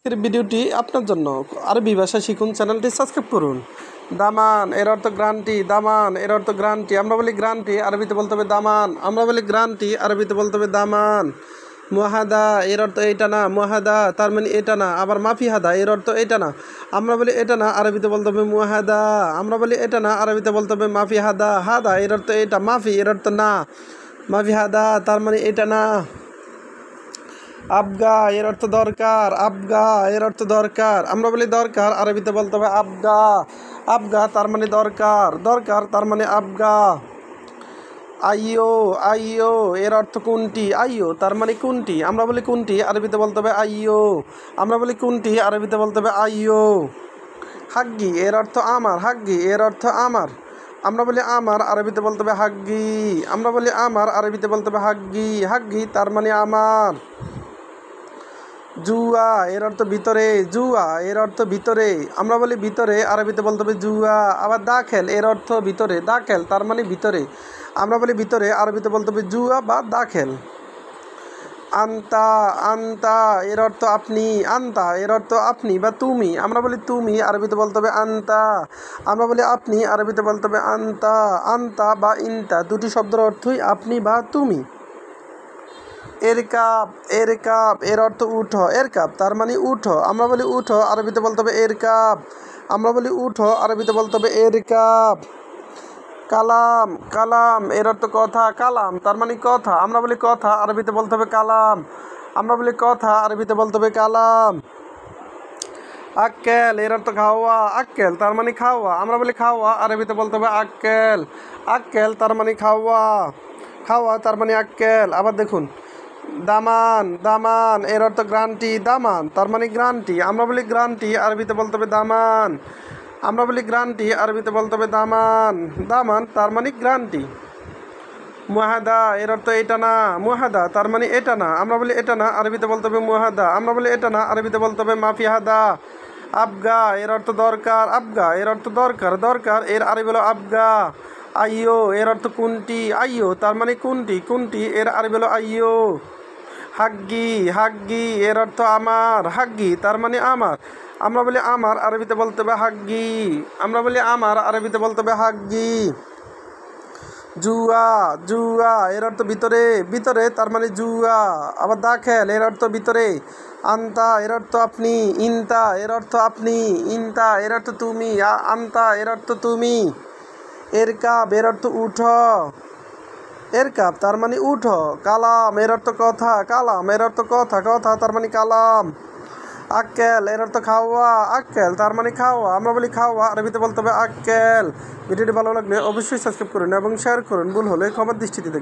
এর ভিডিওটি আপনার জন্য। আরবি ভাষা শিখুন, চ্যানেলটি সাবস্ক্রাইব করুন। দামান এর অর্থ গ্রান্টি, দামান এর অর্থ গ্রান্টি। আমরা বলি গ্রান্টি, আরবিতে বলতে হবে দামান। আমরা বলি গ্রান্টি, আরবিতে বলতে হবে দামান। মুহাদা এর অর্থ এটা না, মুহাদা তার মানে এটা না। আবার মাফিহাদা এর অর্থ এটা না, আমরা বলি এটা না, আরবিতে বলতে হবে মুহাদা। আমরা বলি এটা না, আরবিতে বলতে হবে মাফিহাদা। হাদা এর অর্থ এটা, মাফি এর অর্থ না, মাফিহাদা তার মানে এটা না। আবগা এর অর্থ দরকার, আবগা এর অর্থ দরকার। আমরা বলি দরকার, আরবিতে বলতে হবে আবগা। আবগা তার মানে দরকার, দরকার তার মানে আবগা। আইয়ো, আইয়ো এর অর্থ কোনটি, আইয়ো তার মানে কোনটি। আমরা বলি কোনটি, আরবিতে বলতে হবে আইয়ো। আমরা বলি কোনটি, আরবিতে বলতে হবে আইয়ো। হাগ্গি এর অর্থ আমার, হাগ্গি এর অর্থ আমার। আমরা বলি আমার, আরবিতে বলতে হবে হাগ্গি। আমরা বলি আমার, আরবিতে বলতে হবে হাগ্গি। হাগ্গি তার মানে আমার। জুয়া এর অর্থ ভিতরে, জুয়া এর অর্থ ভিতরে। আমরা বলি ভিতরে, আরবিতে বলতে হবে জুয়া। আবার দাখেল এর অর্থ ভিতরে, দাখেল তার মানে ভিতরে। আমরা বলি ভিতরে, আরবিতে বলতে হবে জুয়া বা দাখেল। আন্তা, আন্তা এর অর্থ আপনি, আন্তা এর অর্থ আপনি বা তুমি। আমরা বলি তুমি, আরবিতে বলতে হবে আন্তা। আমরা বলি আপনি, আরবিতে বলতে হবে আন্তা। আন্তা বা ইন্তা দুটি শব্দের অর্থই আপনি বা তুমি। এরকাব, এরকাব এর অর্থ উঠো, এরকাব তার মানে উঠো। আমরা বলি উঠো, আরবিতে বলতে হবে এরকাব। আমরা বলি উঠো, আরবিতে বলতে হবে এরকাব। কালাম, কালাম এর অর্থ কথা, কালাম তার মানে কথা। আমরা বলি কথা, আরবিতে বলতে হবে কালাম। আমরা বলি কথা, আরবিতে বলতে হবে কালাম। আক্কেল এর অর্থ খাওয়া, আক্কেল তার মানে খাওয়া। আমরা বলি খাওয়া, আরবিতে বলতে হবে আক্কেল। আক্কেল তার মানে খাওয়া, খাওয়া তার মানে আক্কেল। আবার দেখুন, দামান, দামান এর অর্থ গ্রান্টি, দামান তার মানে গ্রান্টি। আমরা বলি গ্রান্টি, আরবিতে বলতে হবে দামান। আমরা বলি গ্রান্টি, আরবিতে বলতে হবে দামান। দামান তার মানে গ্রান্টি। মুহাদা এর অর্থ এটা না, মুহাদা তার মানে এটা না। আমরা বলি এটা না, আরবিতে বলতে হবে মুহাদা। আমরা বলি এটা না, আরবিতে বলতে হবে মাফিহাদা। আবগা এর অর্থ দরকার, আবগা এর অর্থ দরকার, দরকার এর আরবি হলো আবগা। আইয়ো এর অর্থ কোনটি, আইয়ো তার মানে কোনটি, কোনটি এর আরবি হলো আইয়ো। হাগ্গি, হাগ্গি এর অর্থ আমার, হাগ্গি তার মানে আমার। আমরা বলি আমার, আরবিতে বলতে হবে হাগ্গি। আমরা বলি আমার, আরবিতে বলতে হবে হাগ্গি। জুয়া, জুয়া এর অর্থ ভিতরে, ভিতরে তার মানে জুয়া। আবার দাখেল এর অর্থ ভিতরে। আন্তা এর অর্থ আপনি, ইনতা এর অর্থ আপনি, ইনতা এর অর্থ তুমি, আন্তা এর অর্থ তুমি। এরকাব এর অর্থ উঠো, এরকাব তার মানে উঠো। কালাম এর অর্থ কথা, কালাম এর অর্থ কথা, কথা তার মানে কালাম। আক্কেল এর অর্থ খাওয়া, আক্কেল তার মানে খাওয়া। আমরা বলি খাওয়া, আরবিতে বলতে হবে আক্কেল। ভিডিওটি ভালো লাগলে অবশ্যই সাবস্ক্রাইব করুন এবং শেয়ার করুন। ভুল হলে ক্ষমার দৃষ্টিতে দেখুন।